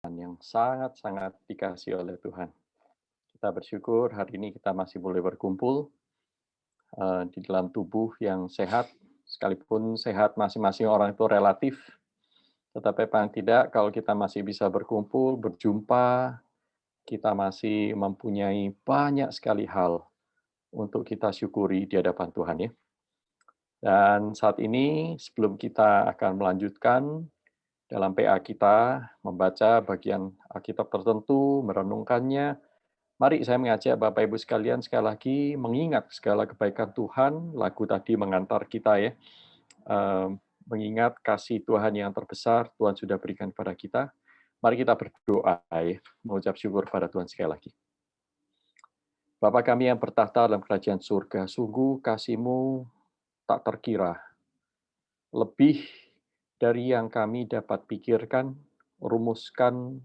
yang sangat-sangat dikasihi oleh Tuhan. Kita bersyukur hari ini kita masih boleh berkumpul di dalam tubuh yang sehat, sekalipun sehat masing-masing orang itu relatif, tetapi paling tidak kalau kita masih bisa berkumpul, berjumpa, kita masih mempunyai banyak sekali hal untuk kita syukuri di hadapan Tuhan ya. Dan saat ini sebelum kita akan melanjutkan dalam PA kita, membaca bagian Alkitab tertentu, merenungkannya, mari saya mengajak Bapak Ibu sekalian sekali lagi mengingat segala kebaikan Tuhan, lagu tadi mengantar kita ya, mengingat kasih Tuhan yang terbesar Tuhan sudah berikan kepada kita. Mari kita berdoa ya, mengucap syukur pada Tuhan sekali lagi. Bapa kami yang bertahta dalam kerajaan surga, sungguh kasih-Mu tak terkira, lebih dari yang kami dapat pikirkan, rumuskan,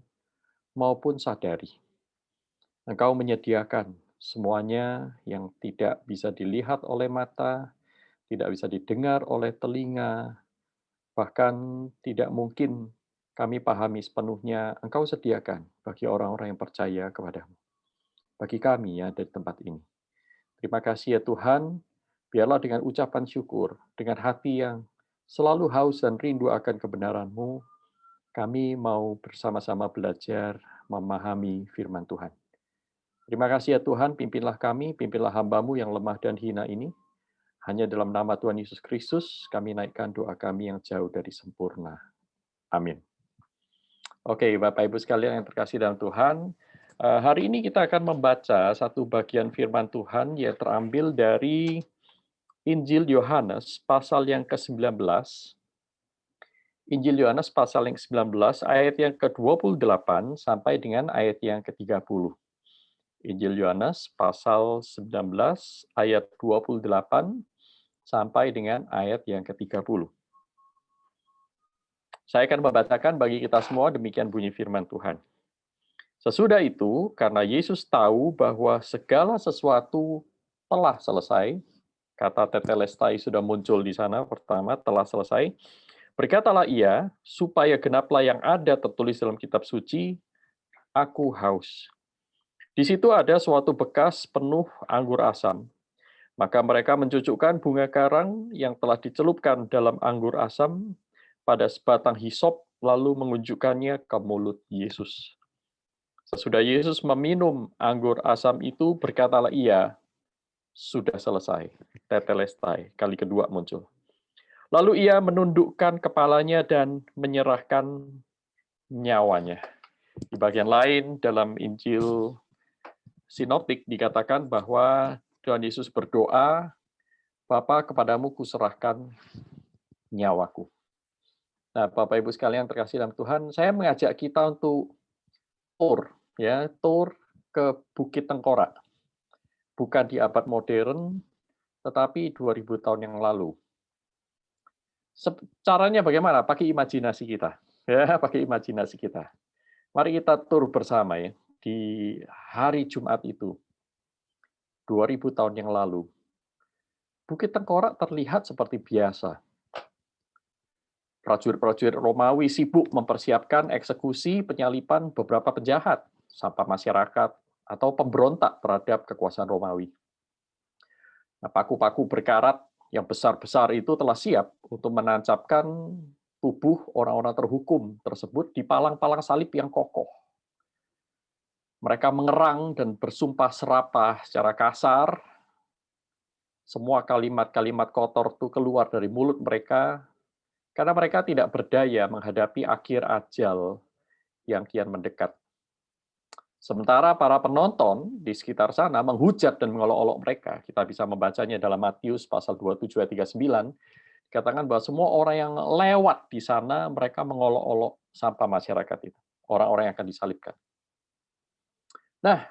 maupun sadari. Engkau menyediakan semuanya yang tidak bisa dilihat oleh mata, tidak bisa didengar oleh telinga, bahkan tidak mungkin kami pahami sepenuhnya. Engkau sediakan bagi orang-orang yang percaya kepadamu. Bagi kami yang ada di tempat ini. Terima kasih ya Tuhan, biarlah dengan ucapan syukur, dengan hati yang selalu haus dan rindu akan kebenaran-Mu, kami mau bersama-sama belajar memahami firman Tuhan. Terima kasih ya Tuhan, pimpinlah kami, pimpinlah hamba-Mu yang lemah dan hina ini. Hanya dalam nama Tuhan Yesus Kristus, kami naikkan doa kami yang jauh dari sempurna. Amin. Oke, Bapak Ibu sekalian yang terkasih dalam Tuhan, hari ini kita akan membaca satu bagian firman Tuhan yang terambil dari Injil Yohanes pasal yang ke-19. Injil Yohanes pasal yang ke-19 ayat yang ke-28 sampai dengan ayat yang ke-30. Injil Yohanes pasal 19 ayat 28 sampai dengan ayat yang ke-30. Saya akan membacakan bagi kita semua demikian bunyi firman Tuhan. Sesudah itu, karena Yesus tahu bahwa segala sesuatu telah selesai, kata tetelestai sudah muncul di sana pertama, telah selesai, berkatalah ia, supaya genaplah yang ada tertulis dalam kitab suci, aku haus. Di situ ada suatu bekas penuh anggur asam. Maka mereka mencucukkan bunga karang yang telah dicelupkan dalam anggur asam pada sebatang hisop, lalu mengunjukkannya ke mulut Yesus. Sesudah Yesus meminum anggur asam itu, berkatalah ia, sudah selesai. Tetelestai, kali kedua muncul. Lalu ia menundukkan kepalanya dan menyerahkan nyawanya. Di bagian lain dalam Injil Sinoptik dikatakan bahwa Tuhan Yesus berdoa, Bapa, kepadamu kuserahkan nyawaku. Nah, Bapak Ibu sekalian terkasih dalam Tuhan, saya mengajak kita untuk tour ke Bukit Tengkorak. Bukan di abad modern, tetapi 2000 tahun yang lalu. Caranya bagaimana? Pakai imajinasi kita. Ya, pakai imajinasi kita. Mari kita tur bersama ya di hari Jumat itu, 2000 tahun yang lalu. Bukit Tengkorak terlihat seperti biasa. Prajurit-prajurit Romawi sibuk mempersiapkan eksekusi penyalipan beberapa penjahat, sampah masyarakat, atau pemberontak terhadap kekuasaan Romawi. Nah, paku-paku berkarat yang besar-besar itu telah siap untuk menancapkan tubuh orang-orang terhukum tersebut di palang-palang salib yang kokoh. Mereka mengerang dan bersumpah serapah secara kasar. Semua kalimat-kalimat kotor itu keluar dari mulut mereka, karena mereka tidak berdaya menghadapi akhir ajal yang kian mendekat. Sementara para penonton di sekitar sana menghujat dan mengolok-olok mereka. Kita bisa membacanya dalam Matius pasal 27 ayat 39. Dikatakan bahwa semua orang yang lewat di sana, mereka mengolok-olok sampah masyarakat itu. Orang-orang yang akan disalibkan. Nah,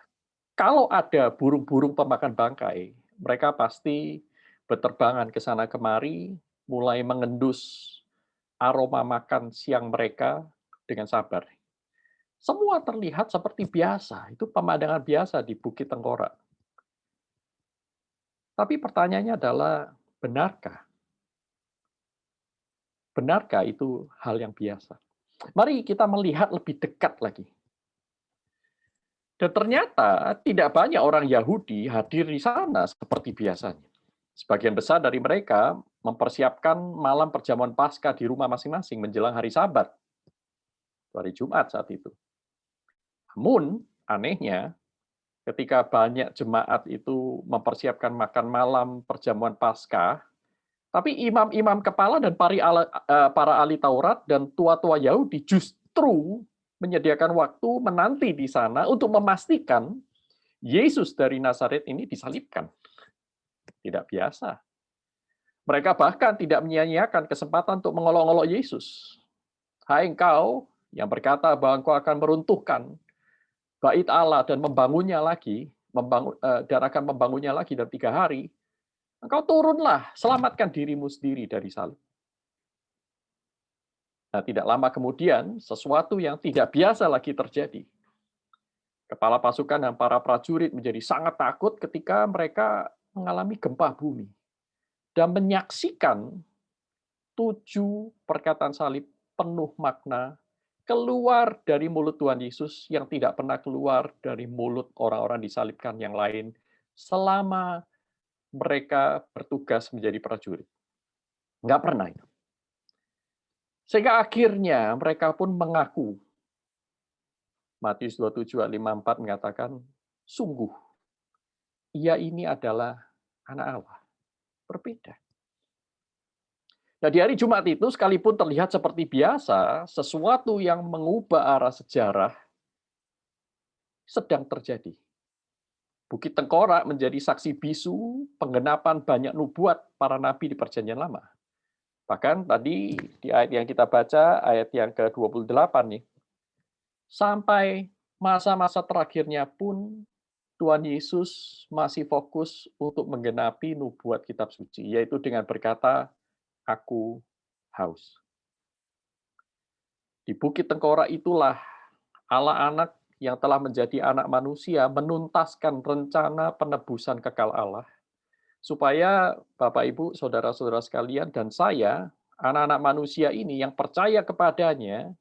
kalau ada burung-burung pemakan bangkai, mereka pasti berterbangan ke sana kemari, mulai mengendus aroma makan siang mereka dengan sabar. Semua terlihat seperti biasa, itu pemandangan biasa di Bukit Tengkorak. Tapi pertanyaannya adalah, benarkah? Benarkah itu hal yang biasa? Mari kita melihat lebih dekat lagi. Dan ternyata tidak banyak orang Yahudi hadir di sana seperti biasanya. Sebagian besar dari mereka mempersiapkan malam perjamuan Paskah di rumah masing-masing menjelang hari Sabat, hari Jumat saat itu. Namun, anehnya, ketika banyak jemaat itu mempersiapkan makan malam perjamuan Paskah, tapi imam-imam kepala dan para ahli Taurat dan tua-tua Yahudi justru menyediakan waktu menanti di sana untuk memastikan Yesus dari Nazaret ini disalibkan. Tidak biasa. Mereka bahkan tidak menyia-nyiakan kesempatan untuk mengolok-olok Yesus. Hai engkau yang berkata bahwa engkau akan meruntuhkan bait Allah dan membangunnya lagi, dan akan membangunnya lagi dalam 3 hari, engkau turunlah, selamatkan dirimu sendiri dari salib. Nah, tidak lama kemudian, sesuatu yang tidak biasa lagi terjadi. Kepala pasukan dan para prajurit menjadi sangat takut ketika mereka mengalami gempa bumi dan menyaksikan 7 perkataan salib penuh makna keluar dari mulut Tuhan Yesus yang tidak pernah keluar dari mulut orang-orang disalibkan yang lain selama mereka bertugas menjadi prajurit. Nggak pernah itu. Sehingga akhirnya mereka pun mengaku. Matius 27 ayat 54 mengatakan, sungguh, ia ini adalah anak Allah. Berbeda. Nah, di hari Jumat itu, sekalipun terlihat seperti biasa, sesuatu yang mengubah arah sejarah sedang terjadi. Bukit Tengkorak menjadi saksi bisu penggenapan banyak nubuat para nabi di Perjanjian Lama. Bahkan tadi di ayat yang kita baca, ayat yang ke-28 nih, sampai masa-masa terakhirnya pun Tuhan Yesus masih fokus untuk menggenapi nubuat kitab suci, yaitu dengan berkata, aku haus. Di Bukit Tengkorak itulah Allah anak yang telah menjadi anak manusia menuntaskan rencana penebusan kekal Allah, supaya Bapak, Ibu, saudara-saudara sekalian, dan saya, anak-anak manusia ini yang percaya kepadanya,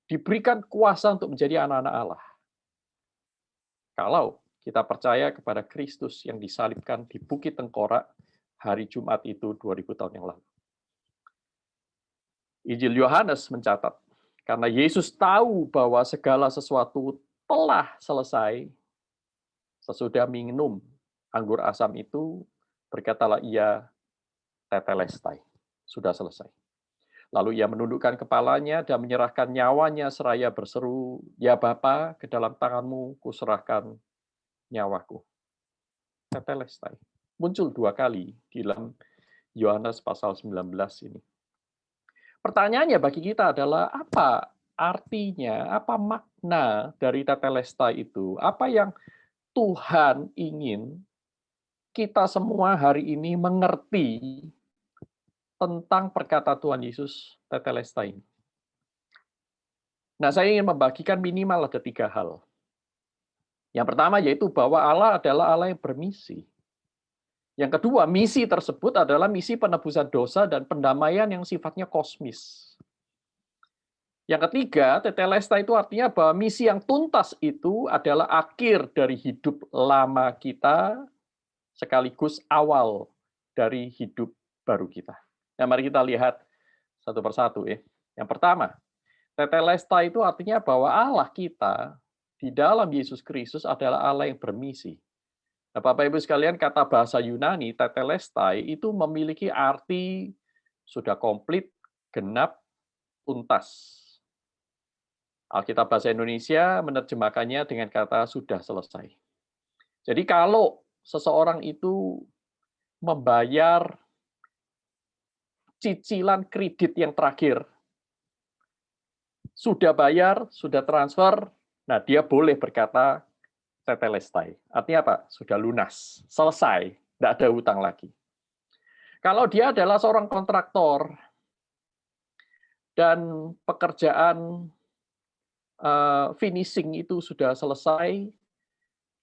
diberikan kuasa untuk menjadi anak-anak Allah. Kalau kita percaya kepada Kristus yang disalibkan di Bukit Tengkorak hari Jumat itu 2000 tahun yang lalu. Injil Yohanes mencatat, karena Yesus tahu bahwa segala sesuatu telah selesai, sesudah minum anggur asam itu, berkatalah ia, tetelestai, sudah selesai. Lalu ia menundukkan kepalanya dan menyerahkan nyawanya seraya berseru, ya Bapa, ke dalam tanganmu kuserahkan nyawaku. Tetelestai. Muncul 2 kali di dalam Yohanes pasal 19 ini. Pertanyaannya bagi kita adalah, apa artinya, apa makna dari tetelestai itu? Apa yang Tuhan ingin kita semua hari ini mengerti tentang perkataan Tuhan Yesus tetelestai ini? Nah, saya ingin membagikan minimal ada 3 hal. Yang pertama yaitu bahwa Allah adalah Allah yang bermisi. Yang kedua, misi tersebut adalah misi penebusan dosa dan pendamaian yang sifatnya kosmis. Yang ketiga, tetelestai itu artinya bahwa misi yang tuntas itu adalah akhir dari hidup lama kita, sekaligus awal dari hidup baru kita. Nah, mari kita lihat satu persatu ya. Yang pertama, tetelestai itu artinya bahwa Allah kita di dalam Yesus Kristus adalah Allah yang bermisi. Nah, Bapak Ibu sekalian, kata bahasa Yunani, tetelestai, itu memiliki arti sudah komplit, genap, tuntas. Alkitab Bahasa Indonesia menerjemahkannya dengan kata sudah selesai. Jadi kalau seseorang itu membayar cicilan kredit yang terakhir, sudah bayar, sudah transfer, nah dia boleh berkata, tetelestai. Artinya apa? Sudah lunas, selesai, tidak ada hutang lagi. Kalau dia adalah seorang kontraktor dan pekerjaan finishing itu sudah selesai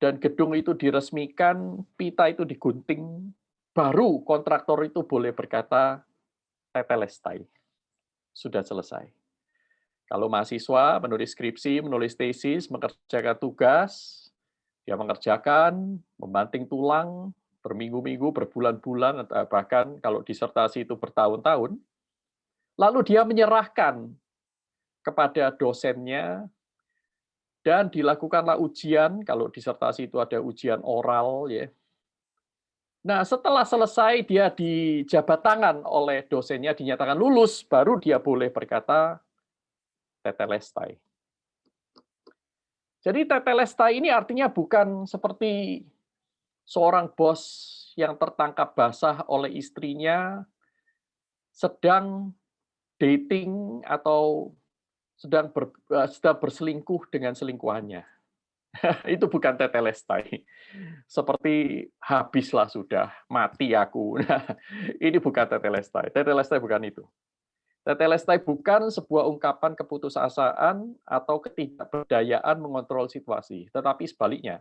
dan gedung itu diresmikan, pita itu digunting, baru kontraktor itu boleh berkata tetelestai. Sudah selesai. Kalau mahasiswa menulis skripsi, menulis tesis, mengerjakan tugas, dia mengerjakan, membanting tulang, berminggu-minggu, berbulan-bulan, atau bahkan kalau disertasi itu bertahun-tahun, lalu dia menyerahkan kepada dosennya, dan dilakukanlah ujian, kalau disertasi itu ada ujian oral, ya. Nah, setelah selesai dia dijabat tangan oleh dosennya, dinyatakan lulus, baru dia boleh berkata tetelestai. Jadi tetelestai ini artinya bukan seperti seorang bos yang tertangkap basah oleh istrinya sedang dating atau sedang berselingkuh dengan selingkuhannya. Itu bukan tetelestai. Seperti habislah sudah, mati aku. Nah, ini bukan tetelestai. Tetelestai bukan itu. Tetelestai bukan sebuah ungkapan keputusasaan atau ketidakberdayaan mengontrol situasi, tetapi sebaliknya.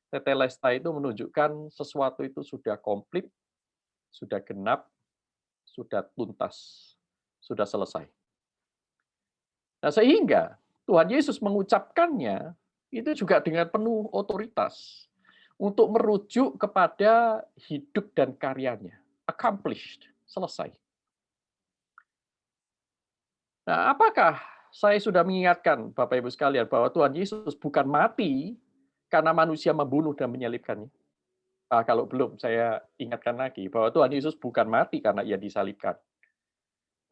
Tetelestai itu menunjukkan sesuatu itu sudah komplit, sudah genap, sudah tuntas, sudah selesai. Nah, sehingga Tuhan Yesus mengucapkannya itu juga dengan penuh otoritas untuk merujuk kepada hidup dan karyanya. Accomplished, selesai. Nah, apakah saya sudah mengingatkan Bapak Ibu sekalian bahwa Tuhan Yesus bukan mati karena manusia membunuh dan menyalibkannya? Kalau belum, saya ingatkan lagi bahwa Tuhan Yesus bukan mati karena ia disalibkan.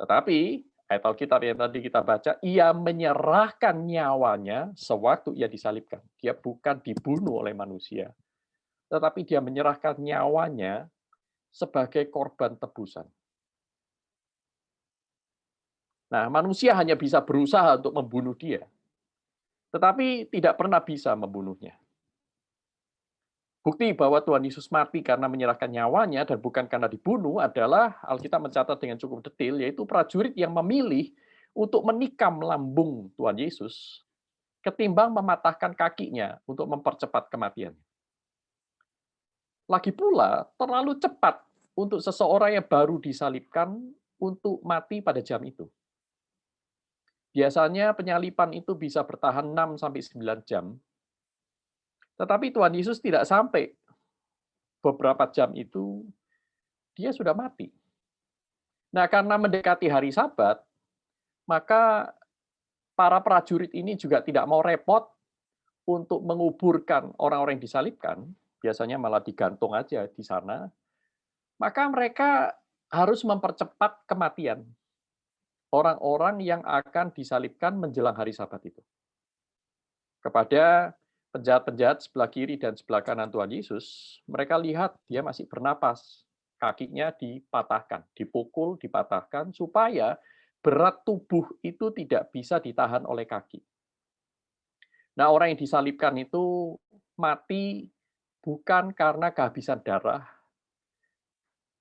Tetapi ayat Alkitab yang tadi kita baca, ia menyerahkan nyawanya sewaktu ia disalibkan. Dia bukan dibunuh oleh manusia, tetapi dia menyerahkan nyawanya sebagai korban tebusan. Nah, manusia hanya bisa berusaha untuk membunuh dia, tetapi tidak pernah bisa membunuhnya. Bukti bahwa Tuhan Yesus mati karena menyerahkan nyawanya dan bukan karena dibunuh adalah Alkitab mencatat dengan cukup detail, yaitu prajurit yang memilih untuk menikam lambung Tuhan Yesus ketimbang mematahkan kakinya untuk mempercepat kematian. Lagi pula, terlalu cepat untuk seseorang yang baru disalibkan untuk mati pada jam itu. Biasanya penyalipan itu bisa bertahan 6-9 jam, tetapi Tuhan Yesus tidak sampai beberapa jam itu, dia sudah mati. Nah, karena mendekati hari Sabat, maka para prajurit ini juga tidak mau repot untuk menguburkan orang-orang yang disalibkan, biasanya malah digantung aja di sana, maka mereka harus mempercepat kematian orang-orang yang akan disalibkan menjelang hari Sabat itu. Kepada penjahat-penjahat sebelah kiri dan sebelah kanan Tuhan Yesus, mereka lihat dia masih bernapas, kakinya dipatahkan, dipukul, dipatahkan, supaya berat tubuh itu tidak bisa ditahan oleh kaki. Nah, orang yang disalibkan itu mati bukan karena kehabisan darah,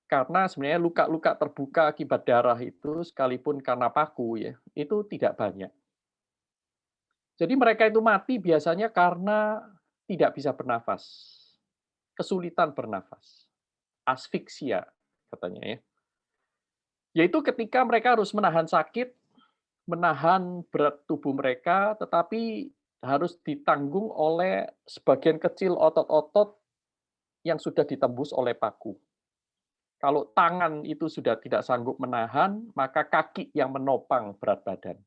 karena sebenarnya luka-luka terbuka akibat darah itu sekalipun karena paku ya, itu tidak banyak. Jadi mereka itu mati biasanya karena tidak bisa bernafas, kesulitan bernafas, asfiksia katanya ya. Yaitu ketika mereka harus menahan sakit, menahan berat tubuh mereka, tetapi harus ditanggung oleh sebagian kecil otot-otot yang sudah ditembus oleh paku. Kalau tangan itu sudah tidak sanggup menahan, maka kaki yang menopang berat badan.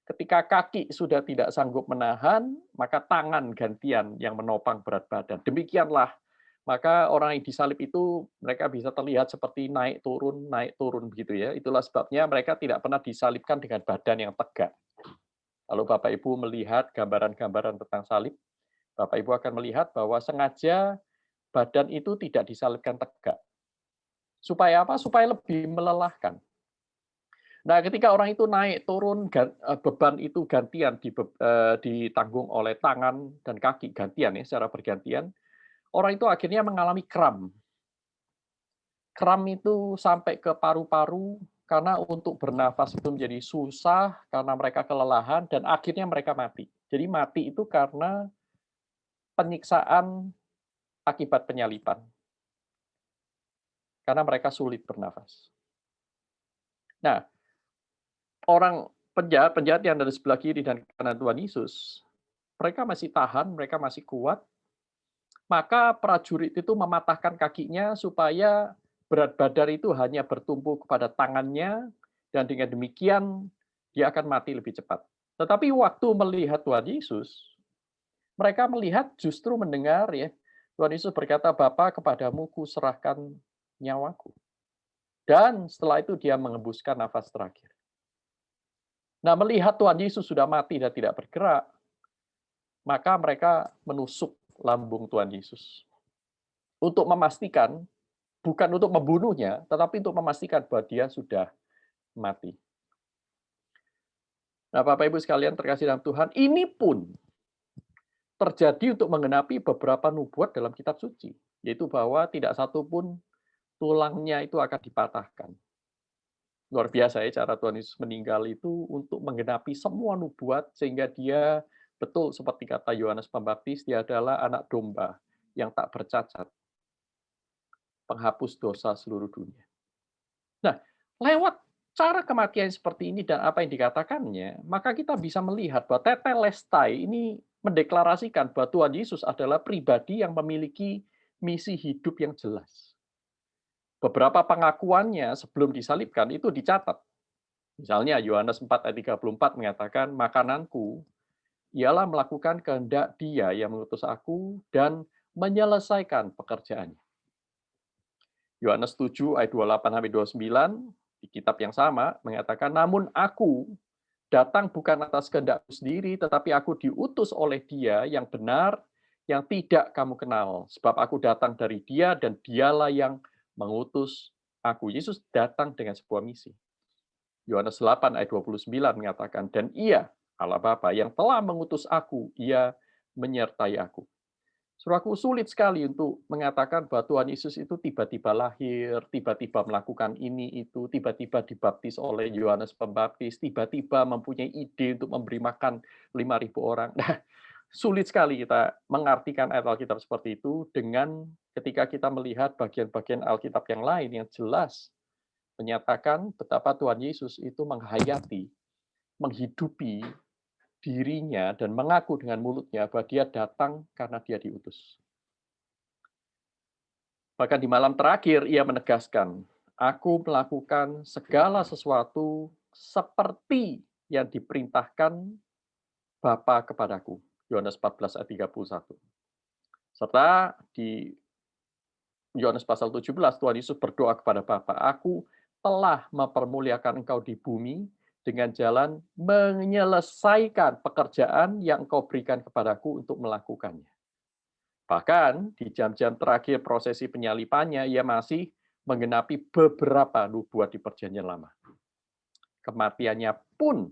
Ketika kaki sudah tidak sanggup menahan, maka tangan gantian yang menopang berat badan. Demikianlah, maka orang yang disalib itu mereka bisa terlihat seperti naik turun begitu ya. Itulah sebabnya mereka tidak pernah disalibkan dengan badan yang tegak. Kalau Bapak Ibu melihat gambaran-gambaran tentang salib, Bapak Ibu akan melihat bahwa sengaja badan itu tidak disalibkan tegak. Supaya apa? Supaya lebih melelahkan. Nah, ketika orang itu naik turun, beban itu gantian ditanggung oleh tangan dan kaki gantian ya, secara bergantian. Orang itu akhirnya mengalami kram. Kram itu sampai ke paru-paru karena untuk bernafas itu menjadi susah karena mereka kelelahan dan akhirnya mereka mati. Jadi mati itu karena penyiksaan akibat penyalipan. Karena mereka sulit bernafas. Nah, orang penjahat-penjahat yang dari sebelah kiri dan kanan Tuhan Yesus, mereka masih tahan, mereka masih kuat, maka prajurit itu mematahkan kakinya supaya berat badan itu hanya bertumpu kepada tangannya, dan dengan demikian dia akan mati lebih cepat. Tetapi waktu melihat Tuhan Yesus, mereka melihat justru mendengar ya, Tuhan Yesus berkata, "Bapa, kepadamu kuserahkan nyawaku." Dan setelah itu dia mengembuskan nafas terakhir. Nah, melihat Tuhan Yesus sudah mati dan tidak bergerak, maka mereka menusuk lambung Tuhan Yesus. Untuk memastikan, bukan untuk membunuhnya, tetapi untuk memastikan bahwa dia sudah mati. Nah, Bapak Ibu sekalian terkasih dalam Tuhan, ini pun terjadi untuk menggenapi beberapa nubuat dalam kitab suci, yaitu bahwa tidak satu pun tulangnya itu akan dipatahkan. Luar biasa ya cara Tuhan Yesus meninggal itu untuk menggenapi semua nubuat sehingga dia betul seperti kata Yohanes Pembaptis, dia adalah anak domba yang tak bercacat, penghapus dosa seluruh dunia. Nah, lewat cara kematian seperti ini dan apa yang dikatakannya, maka kita bisa melihat bahwa tetelestai ini mendeklarasikan bahwa Tuhan Yesus adalah pribadi yang memiliki misi hidup yang jelas. Beberapa pengakuannya sebelum disalibkan itu dicatat. Misalnya Yohanes 4 ayat 34 mengatakan, "Makananku ialah melakukan kehendak Dia yang mengutus aku dan menyelesaikan pekerjaannya." Yohanes 7 ayat 28 sampai 29 di kitab yang sama mengatakan, "Namun aku datang bukan atas kehendakku sendiri, tetapi aku diutus oleh Dia yang benar, yang tidak kamu kenal. Sebab aku datang dari Dia dan Dialah yang mengutus aku." Yesus datang dengan sebuah misi. Yohanes 8 ayat 29 mengatakan, "Dan Ia, Allah Bapa, yang telah mengutus aku, Ia menyertai aku." Saudaraku, sulit sekali untuk mengatakan bahwa Tuhan Yesus itu tiba-tiba lahir, tiba-tiba melakukan ini itu, tiba-tiba dibaptis oleh Yohanes Pembaptis, tiba-tiba mempunyai ide untuk memberi makan 5.000 orang. Nah, sulit sekali kita mengartikan ayat Alkitab seperti itu dengan ketika kita melihat bagian-bagian Alkitab yang lain yang jelas menyatakan betapa Tuhan Yesus itu menghayati, menghidupi dirinya dan mengaku dengan mulutnya bahwa dia datang karena dia diutus. Bahkan di malam terakhir ia menegaskan, "Aku melakukan segala sesuatu seperti yang diperintahkan Bapa kepadaku." Yohanes 14 ayat 31. Serta di Yohanes pasal 17, Tuhan Yesus berdoa kepada Bapa, "Aku telah mempermuliakan engkau di bumi dengan jalan menyelesaikan pekerjaan yang engkau berikan kepadaku untuk melakukannya." Bahkan di jam-jam terakhir prosesi penyalipannya, ia masih menggenapi beberapa nubuat di Perjanjian Lama. Kematiannya pun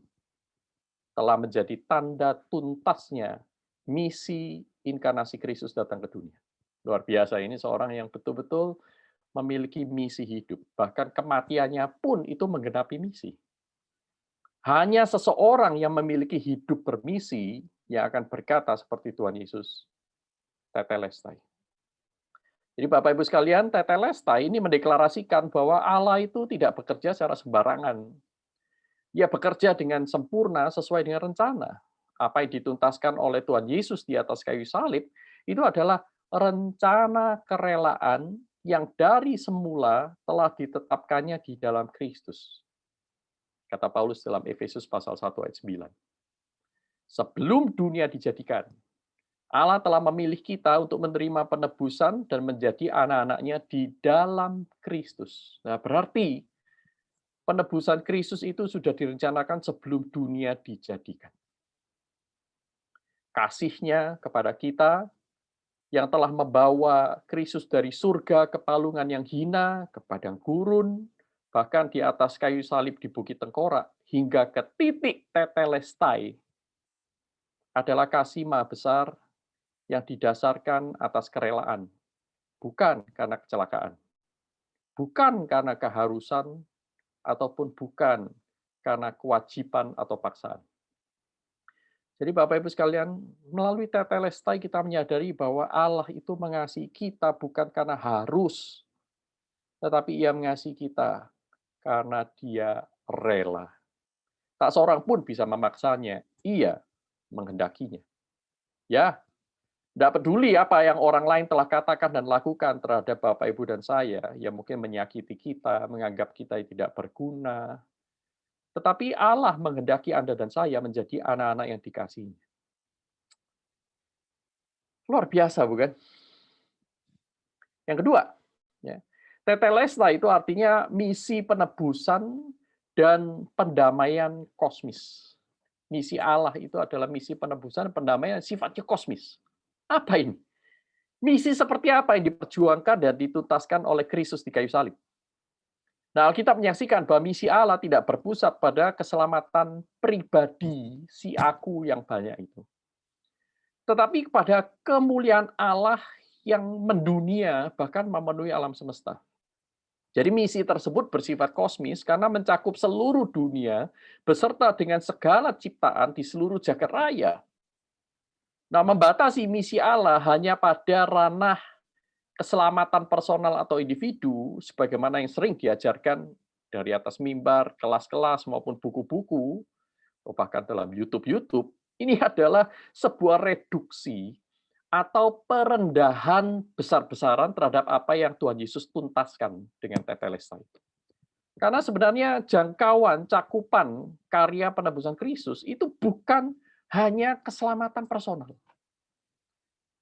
telah menjadi tanda tuntasnya misi inkarnasi Kristus datang ke dunia. Luar biasa, ini seorang yang betul-betul memiliki misi hidup. Bahkan kematiannya pun itu menggenapi misi. Hanya seseorang yang memiliki hidup bermisi yang akan berkata seperti Tuhan Yesus, tetelestai. Jadi Bapak Ibu sekalian, tetelestai ini mendeklarasikan bahwa Allah itu tidak bekerja secara sembarangan. Ia bekerja dengan sempurna sesuai dengan rencana. Apa yang dituntaskan oleh Tuhan Yesus di atas kayu salib itu adalah rencana kerelaan yang dari semula telah ditetapkannya di dalam Kristus. Kata Paulus dalam Efesus pasal 1 ayat 9. Sebelum dunia dijadikan, Allah telah memilih kita untuk menerima penebusan dan menjadi anak-anaknya di dalam Kristus. Nah, berarti penebusan Kristus itu sudah direncanakan sebelum dunia dijadikan. Kasih-Nya kepada kita yang telah membawa Kristus dari surga ke palungan yang hina, ke padang gurun, bahkan di atas kayu salib di Bukit Tengkorak, hingga ke titik tetelestai, adalah kasih Maha Besar yang didasarkan atas kerelaan, bukan karena kecelakaan, bukan karena keharusan, ataupun bukan karena kewajiban atau paksaan. Jadi Bapak Ibu sekalian, melalui tetelestai kita menyadari bahwa Allah itu mengasihi kita bukan karena harus, tetapi Ia mengasihi kita karena Dia rela. Tak seorang pun bisa memaksanya. Ia menghendakinya. Ya, tidak peduli apa yang orang lain telah katakan dan lakukan terhadap Bapak, Ibu, dan saya, yang mungkin menyakiti kita, menganggap kita tidak berguna. Tetapi Allah menghendaki Anda dan saya menjadi anak-anak yang dikasihi. Luar biasa, bukan? Yang kedua, ya, tetelestai itu artinya misi penebusan dan pendamaian kosmis. Misi Allah itu adalah misi penebusan, pendamaian sifatnya kosmis. Apa ini? Misi seperti apa yang diperjuangkan dan dituntaskan oleh Kristus di kayu salib? Nah, Alkitab menyaksikan bahwa misi Allah tidak berpusat pada keselamatan pribadi si aku yang banyak itu. Tetapi kepada kemuliaan Allah yang mendunia, bahkan memenuhi alam semesta. Jadi misi tersebut bersifat kosmis karena mencakup seluruh dunia beserta dengan segala ciptaan di seluruh jagat raya. Nah, membatasi misi Allah hanya pada ranah keselamatan personal atau individu, sebagaimana yang sering diajarkan dari atas mimbar, kelas-kelas, maupun buku-buku, atau bahkan dalam YouTube, ini adalah sebuah reduksi atau perendahan besar-besaran terhadap apa yang Tuhan Yesus tuntaskan dengan tetelestai. Karena sebenarnya jangkauan, cakupan karya penebusan Kristus itu bukan hanya keselamatan personal.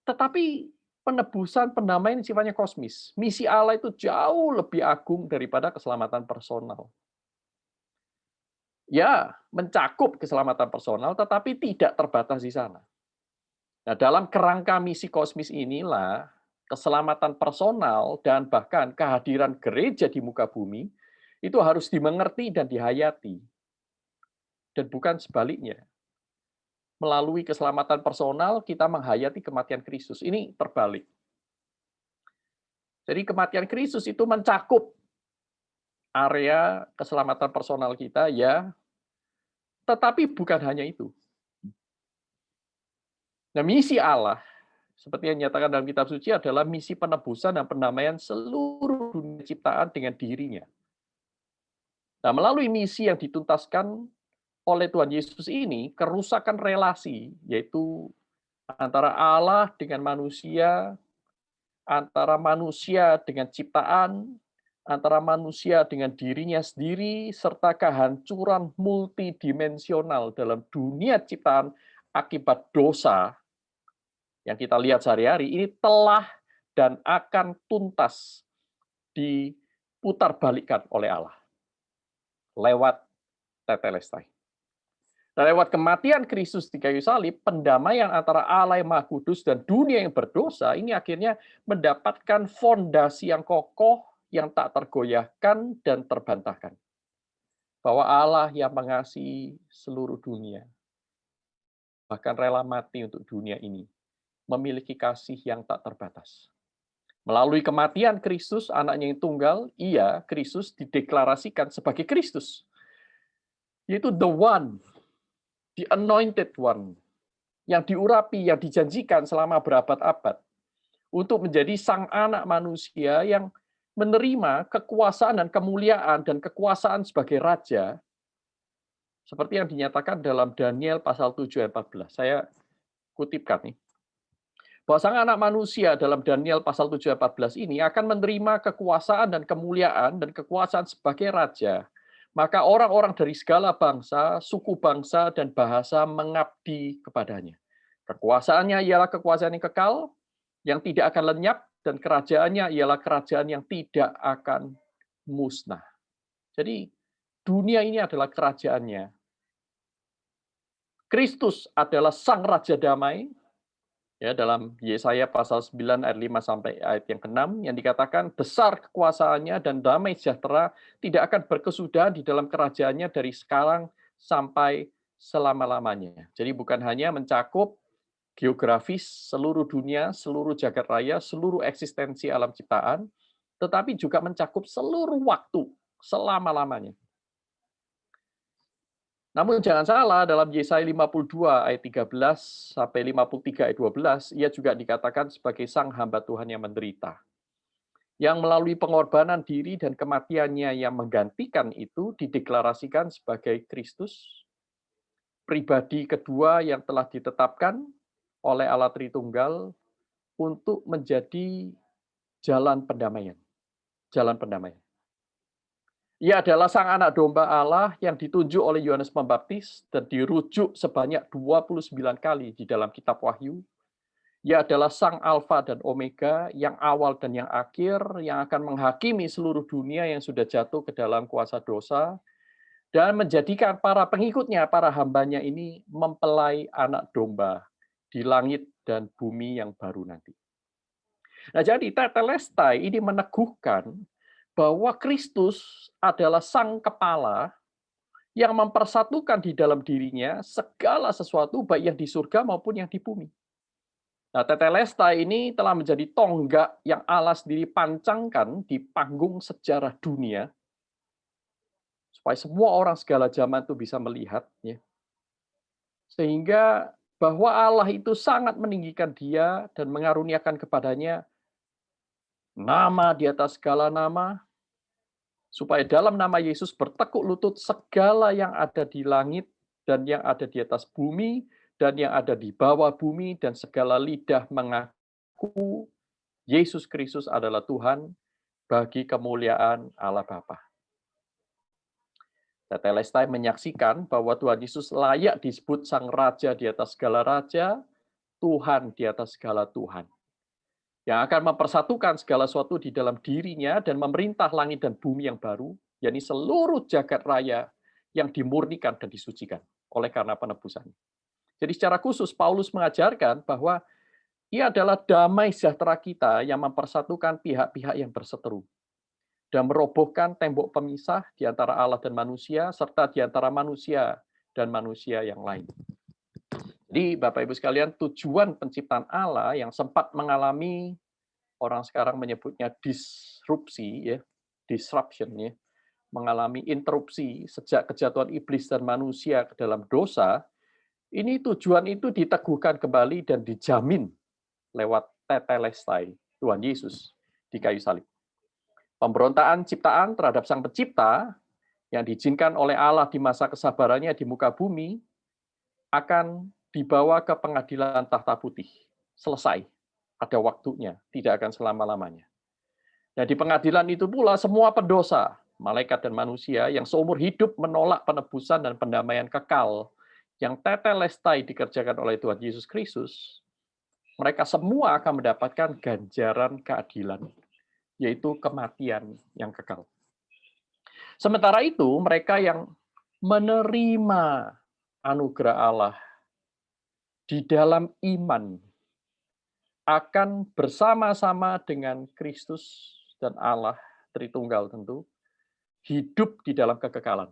Tetapi penebusan, pendamaian sifatnya kosmis. Misi Allah itu jauh lebih agung daripada keselamatan personal. Ya, mencakup keselamatan personal, tetapi tidak terbatas di sana. Nah, dalam kerangka misi kosmis inilah, keselamatan personal dan bahkan kehadiran gereja di muka bumi, itu harus dimengerti dan dihayati. Dan bukan sebaliknya. Melalui keselamatan personal, kita menghayati kematian Kristus. Ini terbalik. Jadi kematian Kristus itu mencakup area keselamatan personal kita, ya, tetapi bukan hanya itu. Nah, misi Allah, seperti yang dinyatakan dalam kitab suci, adalah misi penebusan dan pendamaian seluruh dunia ciptaan dengan dirinya. Nah, melalui misi yang dituntaskan oleh Tuhan Yesus ini, kerusakan relasi, yaitu antara Allah dengan manusia, antara manusia dengan ciptaan, antara manusia dengan dirinya sendiri, serta kehancuran multidimensional dalam dunia ciptaan akibat dosa yang kita lihat sehari-hari, ini telah dan akan tuntas diputarbalikkan oleh Allah lewat tetelestai. Dan lewat kematian Kristus di kayu salib, pendamaian antara Allah yang Maha Kudus dan dunia yang berdosa ini akhirnya mendapatkan fondasi yang kokoh, yang tak tergoyahkan dan terbantahkan. Bahwa Allah yang mengasihi seluruh dunia, bahkan rela mati untuk dunia ini, memiliki kasih yang tak terbatas. Melalui kematian Kristus, anaknya yang tunggal, ia, Kristus, dideklarasikan sebagai Kristus. Yaitu the one, the anointed one, yang diurapi, yang dijanjikan selama berabad-abad, untuk menjadi sang anak manusia yang menerima kekuasaan dan kemuliaan dan kekuasaan sebagai raja, seperti yang dinyatakan dalam Daniel pasal 7 ayat 14. Saya kutipkan nih. Bahwa sang anak manusia dalam Daniel pasal 7 ayat 14 ini akan menerima kekuasaan dan kemuliaan dan kekuasaan sebagai raja. Maka orang-orang dari segala bangsa, suku bangsa, dan bahasa mengabdi kepadanya. Kekuasaannya ialah kekuasaan yang kekal, yang tidak akan lenyap, dan kerajaannya ialah kerajaan yang tidak akan musnah. Jadi, dunia ini adalah kerajaannya. Kristus adalah sang raja damai, ya, dalam Yesaya pasal 9 ayat 5 sampai ayat yang ke-6 yang dikatakan besar kekuasaannya dan damai sejahtera tidak akan berkesudahan di dalam kerajaannya dari sekarang sampai selama-lamanya. Jadi bukan hanya mencakup geografis seluruh dunia, seluruh jagat raya, seluruh eksistensi alam ciptaan, tetapi juga mencakup seluruh waktu selama-lamanya. Namun jangan salah, dalam Yesaya 52 ayat 13 sampai 53 ayat 12, ia juga dikatakan sebagai sang hamba Tuhan yang menderita. Yang melalui pengorbanan diri dan kematiannya yang menggantikan itu dideklarasikan sebagai Kristus, pribadi kedua yang telah ditetapkan oleh Allah Tritunggal untuk menjadi jalan pendamaian. Jalan pendamaian. Ia adalah sang anak domba Allah yang ditunjuk oleh Yohanes Pembaptis dan dirujuk sebanyak 29 kali di dalam kitab Wahyu. Ia adalah sang Alfa dan Omega, yang awal dan yang akhir, yang akan menghakimi seluruh dunia yang sudah jatuh ke dalam kuasa dosa, dan menjadikan para pengikutnya, para hambanya ini mempelai anak domba di langit dan bumi yang baru nanti. Nah, jadi Tetelestai ini meneguhkan bahwa Kristus adalah sang kepala yang mempersatukan di dalam dirinya segala sesuatu baik yang di surga maupun yang di bumi. Nah, Tetelestai ini telah menjadi tonggak yang Allah sendiri pancangkan di panggung sejarah dunia supaya semua orang segala zaman itu bisa melihat, ya. Sehingga bahwa Allah itu sangat meninggikan dia dan mengaruniakan kepadanya nama di atas segala nama, supaya dalam nama Yesus bertekuk lutut segala yang ada di langit dan yang ada di atas bumi dan yang ada di bawah bumi, dan segala lidah mengaku Yesus Kristus adalah Tuhan bagi kemuliaan Allah Bapa. Tetelestai menyaksikan bahwa Tuhan Yesus layak disebut Sang Raja di atas segala raja, Tuhan di atas segala Tuhan, yang akan mempersatukan segala sesuatu di dalam dirinya dan memerintah langit dan bumi yang baru, yakni seluruh jagat raya yang dimurnikan dan disucikan oleh karena penebusan. Jadi secara khusus Paulus mengajarkan bahwa ia adalah damai sejahtera kita yang mempersatukan pihak-pihak yang berseteru dan merobohkan tembok pemisah di antara Allah dan manusia, serta di antara manusia dan manusia yang lain. Jadi Bapak Ibu sekalian, tujuan penciptaan Allah yang sempat mengalami, orang sekarang menyebutnya disrupsi, ya, disruption, ya, mengalami interupsi sejak kejatuhan iblis dan manusia ke dalam dosa, ini tujuan itu diteguhkan kembali dan dijamin lewat Tetelestai, Tuhan Yesus di kayu salib. Pemberontakan ciptaan terhadap Sang Pencipta yang diizinkan oleh Allah di masa kesabarannya di muka bumi akan dibawa ke pengadilan tahta putih. Selesai. Ada waktunya, tidak akan selama-lamanya. Nah, di pengadilan itu pula semua pendosa, malaikat dan manusia yang seumur hidup menolak penebusan dan pendamaian kekal yang Tetelestai dikerjakan oleh Tuhan Yesus Kristus, mereka semua akan mendapatkan ganjaran keadilan, yaitu kematian yang kekal. Sementara itu, mereka yang menerima anugerah Allah di dalam iman akan bersama-sama dengan Kristus dan Allah Tritunggal tentu, hidup di dalam kekekalan.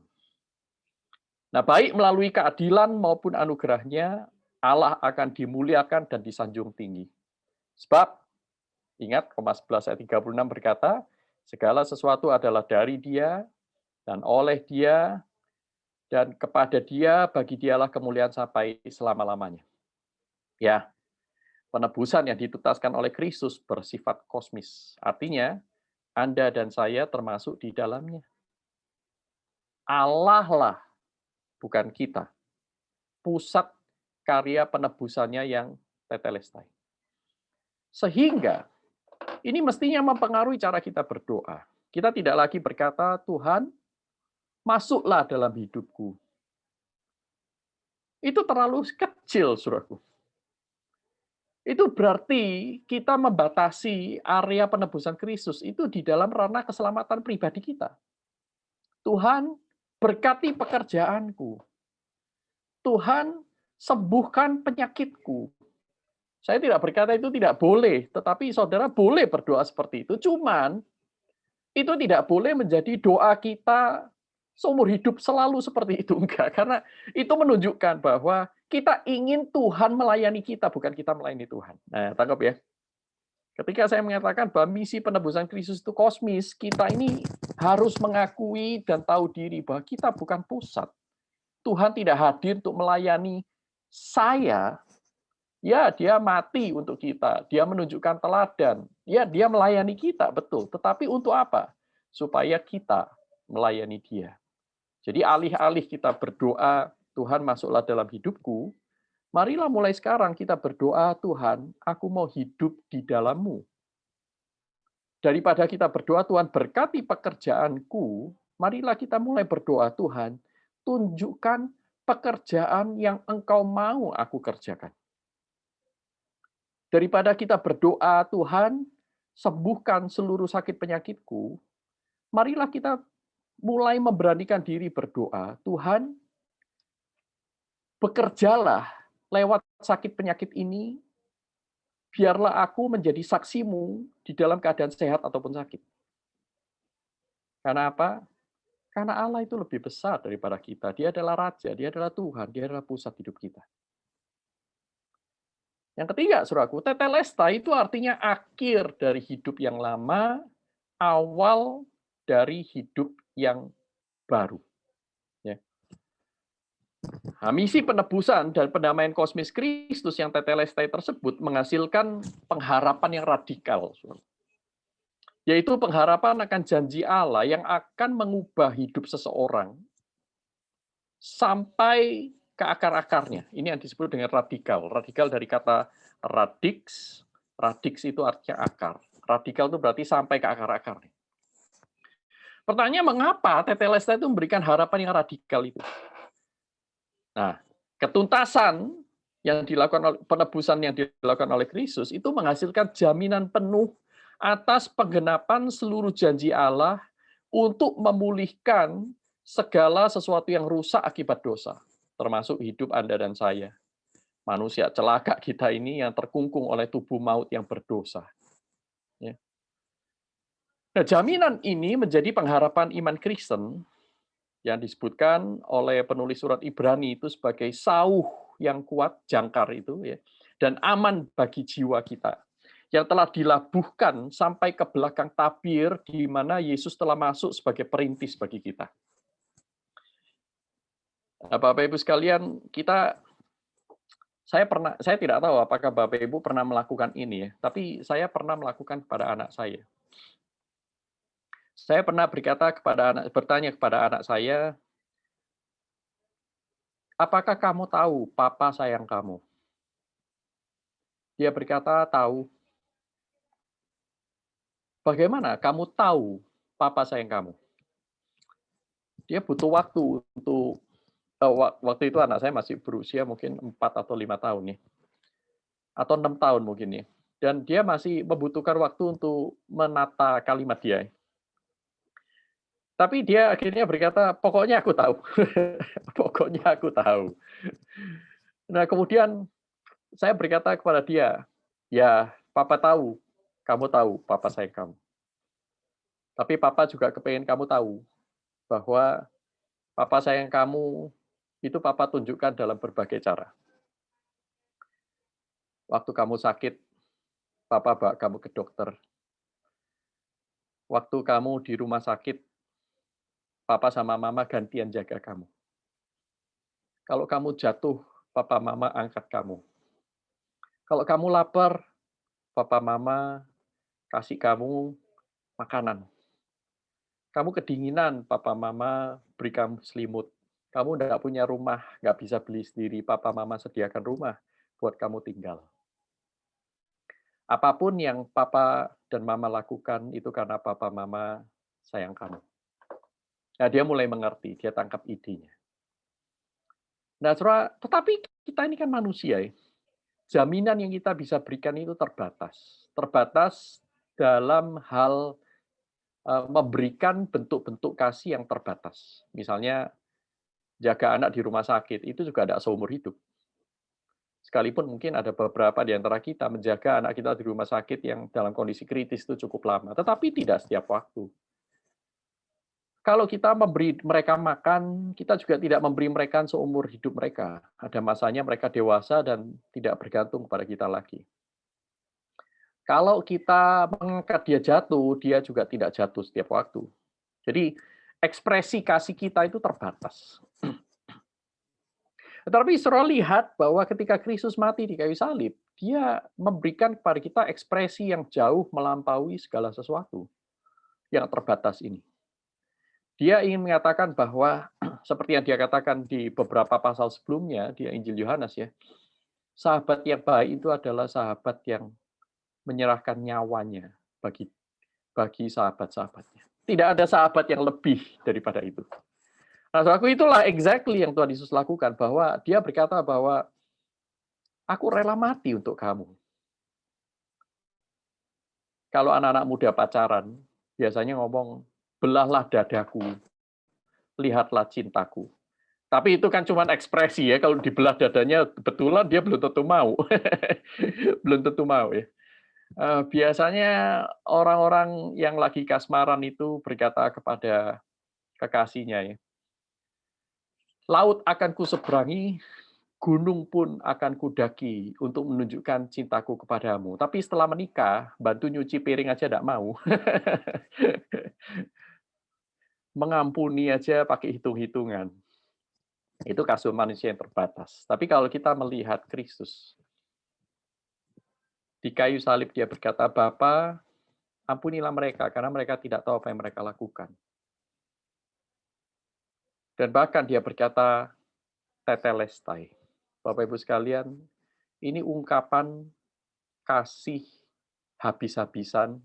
Nah, baik melalui keadilan maupun anugerahnya, Allah akan dimuliakan dan disanjung tinggi. Sebab, ingat, Roma 11 ayat 36 berkata, segala sesuatu adalah dari Dia, dan oleh Dia, dan kepada Dia, bagi Dialah kemuliaan sampai selama-lamanya. Ya, penebusan yang ditutaskan oleh Kristus bersifat kosmis. Artinya, Anda dan saya termasuk di dalamnya. Allah lah, bukan kita, pusat karya penebusannya yang Tetelestai. Sehingga, ini mestinya mempengaruhi cara kita berdoa. Kita tidak lagi berkata, Tuhan, masuklah dalam hidupku. Itu terlalu kecil, saudaraku. Itu berarti kita membatasi area penebusan Kristus itu di dalam ranah keselamatan pribadi kita. Tuhan, berkati pekerjaanku. Tuhan, sembuhkan penyakitku. Saya tidak berkata itu tidak boleh, tetapi saudara boleh berdoa seperti itu. Cuman, itu tidak boleh menjadi doa kita seumur hidup selalu seperti itu. Enggak, karena itu menunjukkan bahwa kita ingin Tuhan melayani kita, bukan kita melayani Tuhan. Nah, tangkap ya. Ketika saya mengatakan bahwa misi penebusan Kristus itu kosmis, kita ini harus mengakui dan tahu diri bahwa kita bukan pusat. Tuhan tidak hadir untuk melayani saya. Ya, dia mati untuk kita. Dia menunjukkan teladan. Ya, dia melayani kita, betul. Tetapi untuk apa? Supaya kita melayani dia. Jadi alih-alih kita berdoa, Tuhan masuklah dalam hidupku, marilah mulai sekarang kita berdoa, Tuhan, aku mau hidup di dalam-Mu. Daripada kita berdoa, Tuhan berkati pekerjaanku, marilah kita mulai berdoa, Tuhan, tunjukkan pekerjaan yang Engkau mau aku kerjakan. Daripada kita berdoa, Tuhan, sembuhkan seluruh sakit penyakitku, marilah kita mulai memberanikan diri berdoa, Tuhan, bekerjalah lewat sakit penyakit ini, biarlah aku menjadi saksimu di dalam keadaan sehat ataupun sakit. Karena apa? Karena Allah itu lebih besar daripada kita. Dia adalah Raja, Dia adalah Tuhan, Dia adalah pusat hidup kita. Yang ketiga, saudaraku, tetelestai itu artinya akhir dari hidup yang lama, awal dari hidup yang baru. Ya. Nah, misi penebusan dan pendamaian kosmis Kristus yang tetelestai tersebut menghasilkan pengharapan yang radikal. Yaitu pengharapan akan janji Allah yang akan mengubah hidup seseorang sampai ke akar-akarnya. Ini yang disebut dengan radikal. Radikal dari kata radix. Radix itu artinya akar. Radikal itu berarti sampai ke akar-akarnya. Pertanyaannya, mengapa tetelestai itu memberikan harapan yang radikal itu? Nah, ketuntasan yang dilakukan oleh penebusan yang dilakukan oleh Kristus itu menghasilkan jaminan penuh atas penggenapan seluruh janji Allah untuk memulihkan segala sesuatu yang rusak akibat dosa, termasuk hidup Anda dan saya. Manusia celaka kita ini yang terkungkung oleh tubuh maut yang berdosa. Ya. Nah, jaminan ini menjadi pengharapan iman Kristen yang disebutkan oleh penulis surat Ibrani itu sebagai sauh yang kuat, jangkar itu, ya, dan aman bagi jiwa kita, yang telah dilabuhkan sampai ke belakang tabir, di mana Yesus telah masuk sebagai perintis bagi kita. Nah, Bapak Ibu sekalian, saya tidak tahu apakah Bapak Ibu pernah melakukan ini, ya, tapi saya pernah melakukan kepada anak saya. Saya pernah bertanya kepada anak saya, apakah kamu tahu Papa sayang kamu? Dia berkata, tahu. Bagaimana kamu tahu Papa sayang kamu? Dia butuh waktu untuk, waktu itu anak saya masih berusia mungkin 4 atau 5 tahun nih. Atau 6 tahun mungkin nih. Dan dia masih membutuhkan waktu untuk menata kalimat dia. Tapi dia akhirnya berkata, pokoknya aku tahu. Pokoknya aku tahu. Nah, kemudian saya berkata kepada dia, ya, Papa tahu, kamu tahu Papa sayang kamu. Tapi Papa juga kepengen kamu tahu bahwa Papa sayang kamu itu Papa tunjukkan dalam berbagai cara. Waktu kamu sakit, Papa bawa kamu ke dokter. Waktu kamu di rumah sakit, Papa sama Mama gantian jaga kamu. Kalau kamu jatuh, Papa Mama angkat kamu. Kalau kamu lapar, Papa Mama kasih kamu makanan. Kamu kedinginan, Papa Mama beri kamu selimut. Kamu nggak punya rumah, nggak bisa beli sendiri, Papa Mama sediakan rumah buat kamu tinggal. Apapun yang Papa dan Mama lakukan itu karena Papa Mama sayang kamu. Nah, dia mulai mengerti, dia tangkap idenya. Nah, saudara, tetapi kita ini kan manusia, ya. Jaminan yang kita bisa berikan itu terbatas. Terbatas dalam hal memberikan bentuk-bentuk kasih yang terbatas. Misalnya, jaga anak di rumah sakit, itu juga tidak seumur hidup. Sekalipun mungkin ada beberapa di antara kita menjaga anak kita di rumah sakit yang dalam kondisi kritis itu cukup lama, tetapi tidak setiap waktu. Kalau kita memberi mereka makan, kita juga tidak memberi mereka seumur hidup mereka. Ada masanya mereka dewasa dan tidak bergantung kepada kita lagi. Kalau kita mengangkat dia jatuh, dia juga tidak jatuh setiap waktu. Jadi ekspresi kasih kita itu terbatas. Tetapi saudara lihat bahwa ketika Kristus mati di kayu salib, dia memberikan kepada kita ekspresi yang jauh melampaui segala sesuatu yang terbatas ini. Dia ingin mengatakan bahwa seperti yang dia katakan di beberapa pasal sebelumnya di Injil Yohanes ya, sahabat yang baik itu adalah sahabat yang menyerahkan nyawanya bagi sahabat-sahabatnya. Tidak ada sahabat yang lebih daripada itu. Nah, aku itulah exactly yang Tuhan Yesus lakukan, bahwa dia berkata bahwa aku rela mati untuk kamu. Kalau anak-anak muda pacaran, biasanya ngomong, belahlah dadaku, lihatlah cintaku. Tapi itu kan cuma ekspresi ya, kalau dibelah dadanya betulan dia belum tentu mau. Belum tentu mau ya. Biasanya orang-orang yang lagi kasmaran itu berkata kepada kekasihnya ya, laut akan kuseberangi, gunung pun akan kudaki untuk menunjukkan cintaku kepadamu. Tapi setelah menikah, bantu nyuci piring aja tidak mau. Mengampuni aja pakai hitung-hitungan. Itu kasur manusia yang terbatas. Tapi kalau kita melihat Kristus, di kayu salib dia berkata, Bapa, ampunilah mereka, karena mereka tidak tahu apa yang mereka lakukan. Dan bahkan dia berkata, tetelestai. Bapak Ibu sekalian, ini ungkapan kasih habis-habisan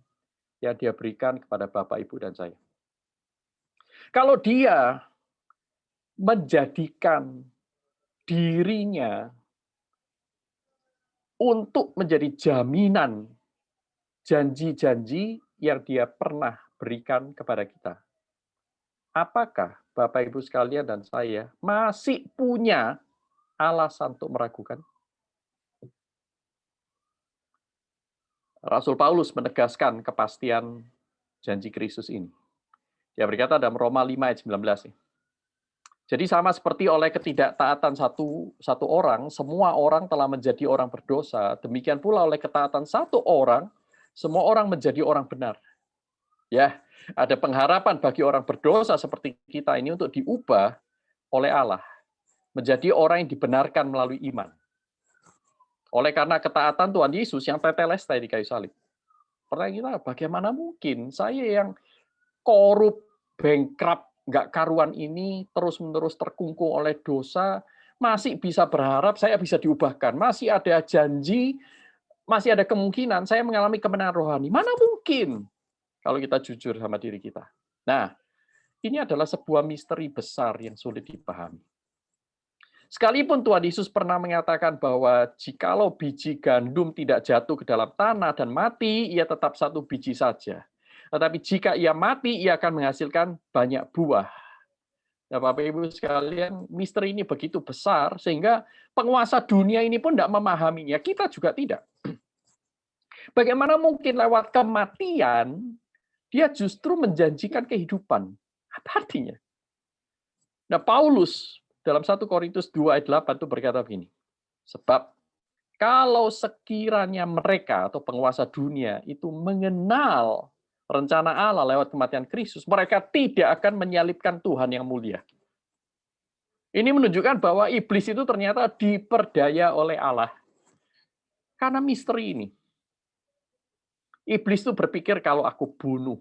yang dia berikan kepada Bapak, Ibu, dan saya. Kalau dia menjadikan dirinya untuk menjadi jaminan janji-janji yang dia pernah berikan kepada kita, apakah Bapak, Ibu sekalian, dan saya masih punya alasan untuk meragukan? Rasul Paulus menegaskan kepastian janji Kristus ini. Dia berkata dalam Roma 5 ayat 19. Jadi sama seperti oleh ketidaktaatan satu orang, semua orang telah menjadi orang berdosa, demikian pula oleh ketaatan satu orang, semua orang menjadi orang benar. Ya, ada pengharapan bagi orang berdosa seperti kita ini untuk diubah oleh Allah, menjadi orang yang dibenarkan melalui iman. Oleh karena ketaatan Tuhan Yesus yang tetelestai di kayu salib. Pertanyaan kita, bagaimana mungkin saya yang korup, bankrupt, nggak karuan ini, terus-menerus terkungkung oleh dosa, masih bisa berharap saya bisa diubahkan. Masih ada janji, masih ada kemungkinan saya mengalami kemenangan rohani. Mana mungkin kalau kita jujur sama diri kita. Nah, ini adalah sebuah misteri besar yang sulit dipahami. Sekalipun Tuhan Yesus pernah mengatakan bahwa jikalau biji gandum tidak jatuh ke dalam tanah dan mati, ia tetap satu biji saja. Tetapi jika ia mati, ia akan menghasilkan banyak buah. Ya, Bapak Ibu sekalian, misteri ini begitu besar sehingga penguasa dunia ini pun tidak memahaminya. Kita juga tidak. Bagaimana mungkin lewat kematian, dia justru menjanjikan kehidupan. Apa artinya? Nah, Paulus dalam 1 Korintus 2 ayat 8 itu berkata begini, sebab kalau sekiranya mereka atau penguasa dunia itu mengenal rencana Allah lewat kematian Kristus, mereka tidak akan menyalibkan Tuhan yang mulia. Ini menunjukkan bahwa iblis itu ternyata diperdaya oleh Allah. Karena misteri ini. Iblis itu berpikir kalau aku bunuh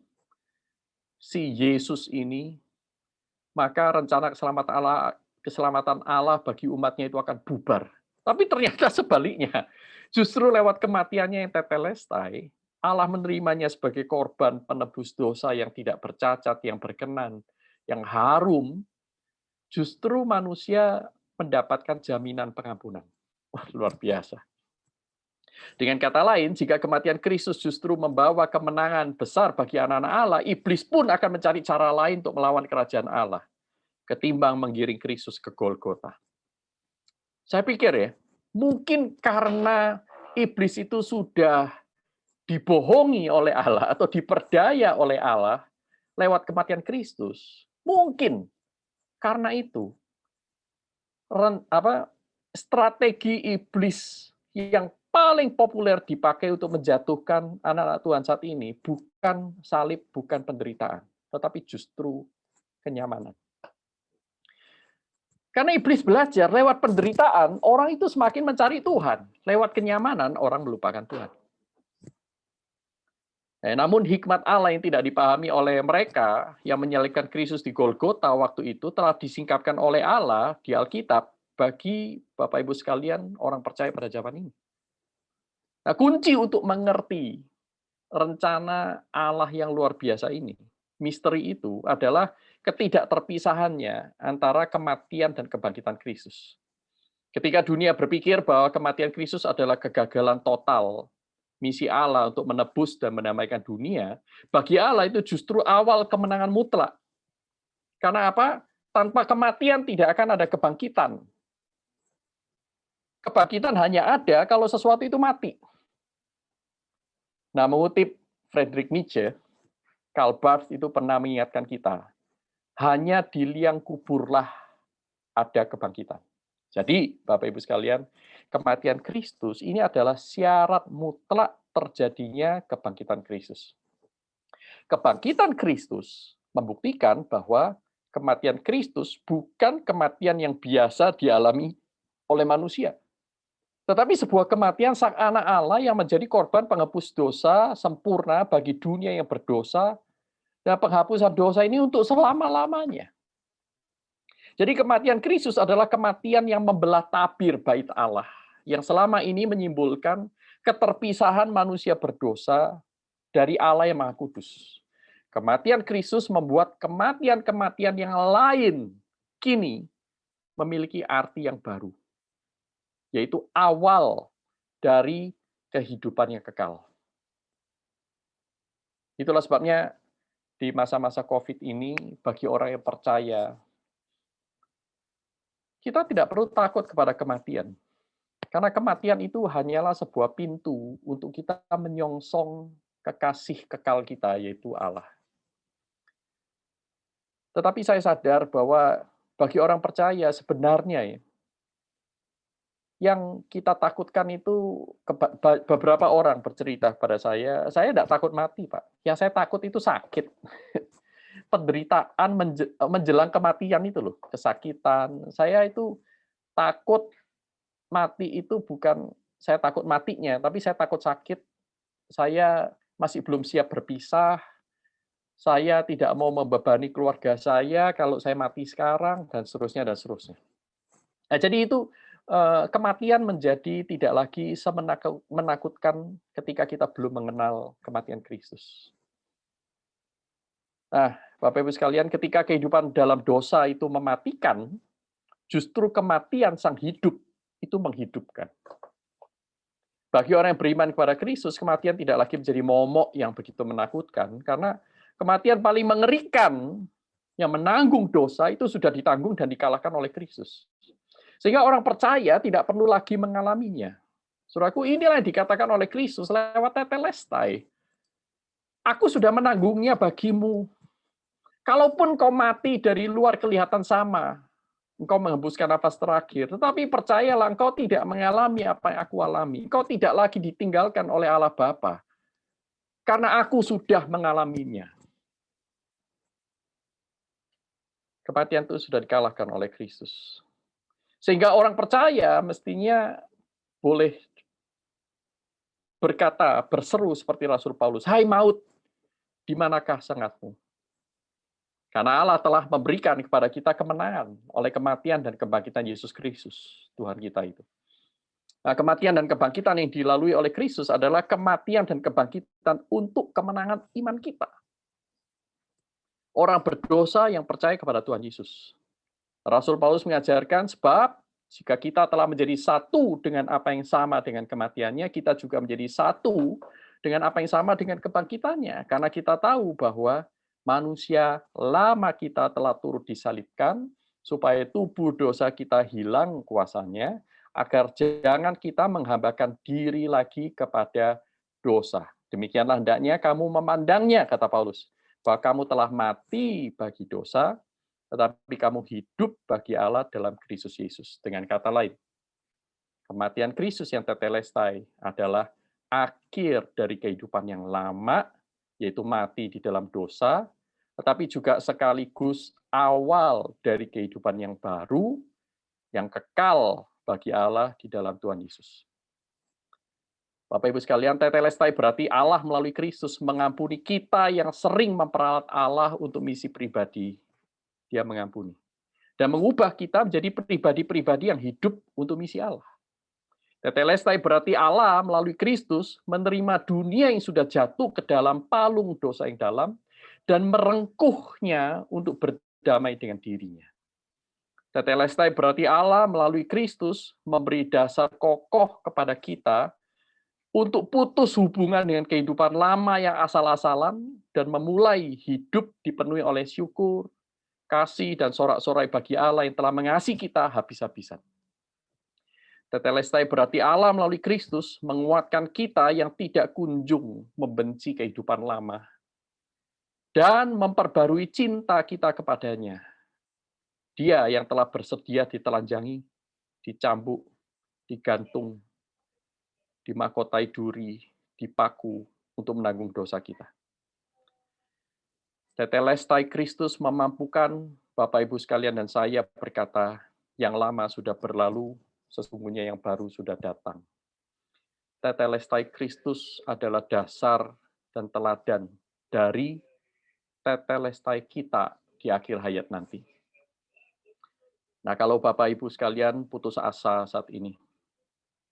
si Yesus ini, maka rencana keselamatan Allah bagi umatnya itu akan bubar. Tapi ternyata sebaliknya. Justru lewat kematiannya yang tetelestai, Allah menerimanya sebagai korban penebus dosa yang tidak bercacat, yang berkenan, yang harum. Justru manusia mendapatkan jaminan pengampunan. Wah, luar biasa. Dengan kata lain, jika kematian Kristus justru membawa kemenangan besar bagi anak-anak Allah, iblis pun akan mencari cara lain untuk melawan kerajaan Allah, ketimbang menggiring Kristus ke Golgota. Saya pikir ya, mungkin karena iblis itu sudah dibohongi oleh Allah atau diperdaya oleh Allah lewat kematian Kristus, mungkin karena itu strategi iblis yang paling populer dipakai untuk menjatuhkan anak-anak Tuhan saat ini bukan salib, bukan penderitaan, tetapi justru kenyamanan. Karena iblis belajar lewat penderitaan, orang itu semakin mencari Tuhan. Lewat kenyamanan, orang melupakan Tuhan. Namun hikmat Allah yang tidak dipahami oleh mereka yang menyalibkan Kristus di Golgota waktu itu telah disingkapkan oleh Allah di Alkitab bagi Bapak Ibu sekalian orang percaya pada zaman ini. Nah, kunci untuk mengerti rencana Allah yang luar biasa ini, misteri itu adalah ketidakterpisahannya antara kematian dan kebangkitan Kristus. Ketika dunia berpikir bahwa kematian Kristus adalah kegagalan total misi Allah untuk menebus dan mendamaikan dunia, bagi Allah itu justru awal kemenangan mutlak. Karena apa? Tanpa kematian tidak akan ada kebangkitan. Kebangkitan hanya ada kalau sesuatu itu mati. Nah, mengutip Friedrich Nietzsche, Karl Barth itu pernah mengingatkan kita, hanya di liang kuburlah ada kebangkitan. Jadi, Bapak Ibu sekalian, kematian Kristus ini adalah syarat mutlak terjadinya kebangkitan Kristus. Kebangkitan Kristus membuktikan bahwa kematian Kristus bukan kematian yang biasa dialami oleh manusia, tetapi sebuah kematian sang anak Allah yang menjadi korban penghapus dosa sempurna bagi dunia yang berdosa, dan penghapusan dosa ini untuk selama-lamanya. Jadi kematian Kristus adalah kematian yang membelah tabir bait Allah, yang selama ini menyimbolkan keterpisahan manusia berdosa dari Allah yang Maha Kudus. Kematian Kristus membuat kematian-kematian yang lain kini memiliki arti yang baru, yaitu awal dari kehidupan yang kekal. Itulah sebabnya di masa-masa COVID ini, bagi orang yang percaya, kita tidak perlu takut kepada kematian. Karena kematian itu hanyalah sebuah pintu untuk kita menyongsong kekasih kekal kita, yaitu Allah. Tetapi saya sadar bahwa bagi orang percaya sebenarnya yang kita takutkan itu beberapa orang bercerita pada saya tidak takut mati, Pak. Yang saya takut itu sakit. Penderitaan menjelang kematian itu loh, kesakitan. Saya itu takut mati itu bukan saya takut matinya, tapi saya takut sakit. Saya masih belum siap berpisah. Saya tidak mau membebani keluarga saya kalau saya mati sekarang, dan seterusnya, dan seterusnya. Nah, jadi itu kematian menjadi tidak lagi menakutkan ketika kita belum mengenal kematian Kristus. Nah, Bapak Ibu sekalian, ketika kehidupan dalam dosa itu mematikan, justru kematian sang hidup itu menghidupkan. Bagi orang yang beriman kepada Kristus, kematian tidak lagi menjadi momok yang begitu menakutkan, karena kematian paling mengerikan yang menanggung dosa itu sudah ditanggung dan dikalahkan oleh Kristus. Sehingga orang percaya tidak perlu lagi mengalaminya. Saudaraku, inilah yang dikatakan oleh Kristus lewat tetelestai. Aku sudah menanggungnya bagimu. Kalaupun kau mati dari luar kelihatan sama, engkau menghembuskan nafas terakhir, tetapi percayalah engkau tidak mengalami apa yang aku alami. Engkau tidak lagi ditinggalkan oleh Allah Bapa. Karena aku sudah mengalaminya. Kematian itu sudah dikalahkan oleh Kristus. Sehingga orang percaya mestinya boleh berkata, berseru seperti Rasul Paulus, "Hai maut, di manakah sengatmu?" Karena Allah telah memberikan kepada kita kemenangan oleh kematian dan kebangkitan Yesus Kristus, Tuhan kita itu. Nah, kematian dan kebangkitan yang dilalui oleh Kristus adalah kematian dan kebangkitan untuk kemenangan iman kita. Orang berdosa yang percaya kepada Tuhan Yesus. Rasul Paulus mengajarkan, sebab jika kita telah menjadi satu dengan apa yang sama dengan kematiannya, kita juga menjadi satu dengan apa yang sama dengan kebangkitannya. Karena kita tahu bahwa manusia lama kita telah turut disalibkan, supaya tubuh dosa kita hilang kuasanya, agar jangan kita menghambakan diri lagi kepada dosa. Demikianlah hendaknya kamu memandangnya, kata Paulus, bahwa kamu telah mati bagi dosa, tetapi kamu hidup bagi Allah dalam Kristus Yesus. Dengan kata lain, kematian Kristus yang tetelestai adalah akhir dari kehidupan yang lama, yaitu mati di dalam dosa, tetapi juga sekaligus awal dari kehidupan yang baru, yang kekal bagi Allah di dalam Tuhan Yesus. Bapak Ibu sekalian, tetelestai berarti Allah melalui Kristus mengampuni kita yang sering memperalat Allah untuk misi pribadi. Dia mengampuni. Dan mengubah kita menjadi pribadi-pribadi yang hidup untuk misi Allah. Tetelestai berarti Allah melalui Kristus menerima dunia yang sudah jatuh ke dalam palung dosa yang dalam dan merengkuhnya untuk berdamai dengan dirinya. Tetelestai berarti Allah melalui Kristus memberi dasar kokoh kepada kita untuk putus hubungan dengan kehidupan lama yang asal-asalan dan memulai hidup dipenuhi oleh syukur, kasih, dan sorak-sorai bagi Allah yang telah mengasihi kita habis-habisan. Tetelestai berarti Allah melalui Kristus menguatkan kita yang tidak kunjung membenci kehidupan lama dan memperbarui cinta kita kepadanya. Dia yang telah bersedia ditelanjangi, dicambuk, digantung, dimahkotai duri, dipaku untuk menanggung dosa kita. Tetelestai Kristus memampukan Bapak Ibu sekalian dan saya berkata, yang lama sudah berlalu, sesungguhnya yang baru sudah datang. Tetelestai Kristus adalah dasar dan teladan dari tetelestai kita di akhir hayat nanti. Nah, kalau Bapak Ibu sekalian putus asa saat ini,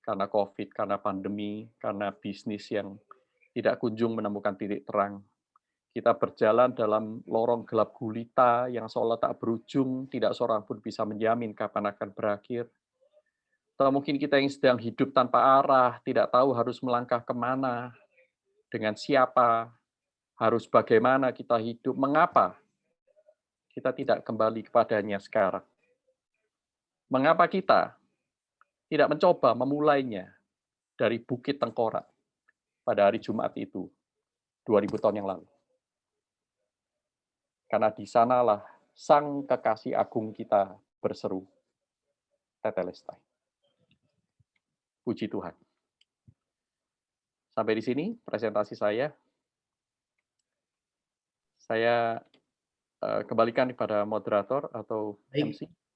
karena COVID, karena pandemi, karena bisnis yang tidak kunjung menemukan titik terang, kita berjalan dalam lorong gelap gulita yang seolah tak berujung, tidak seorang pun bisa menjamin kapan akan berakhir. Atau mungkin kita yang sedang hidup tanpa arah, tidak tahu harus melangkah kemana, dengan siapa, harus bagaimana kita hidup, mengapa kita tidak kembali kepadanya sekarang. Mengapa kita tidak mencoba memulainya dari Bukit Tengkorak pada hari Jumat itu, 2000 tahun yang lalu. Karena di sanalah Sang Kekasih Agung kita berseru, tetelestai. Puji Tuhan. Sampai di sini presentasi saya. Saya kembalikan kepada moderator atau Baik, MC.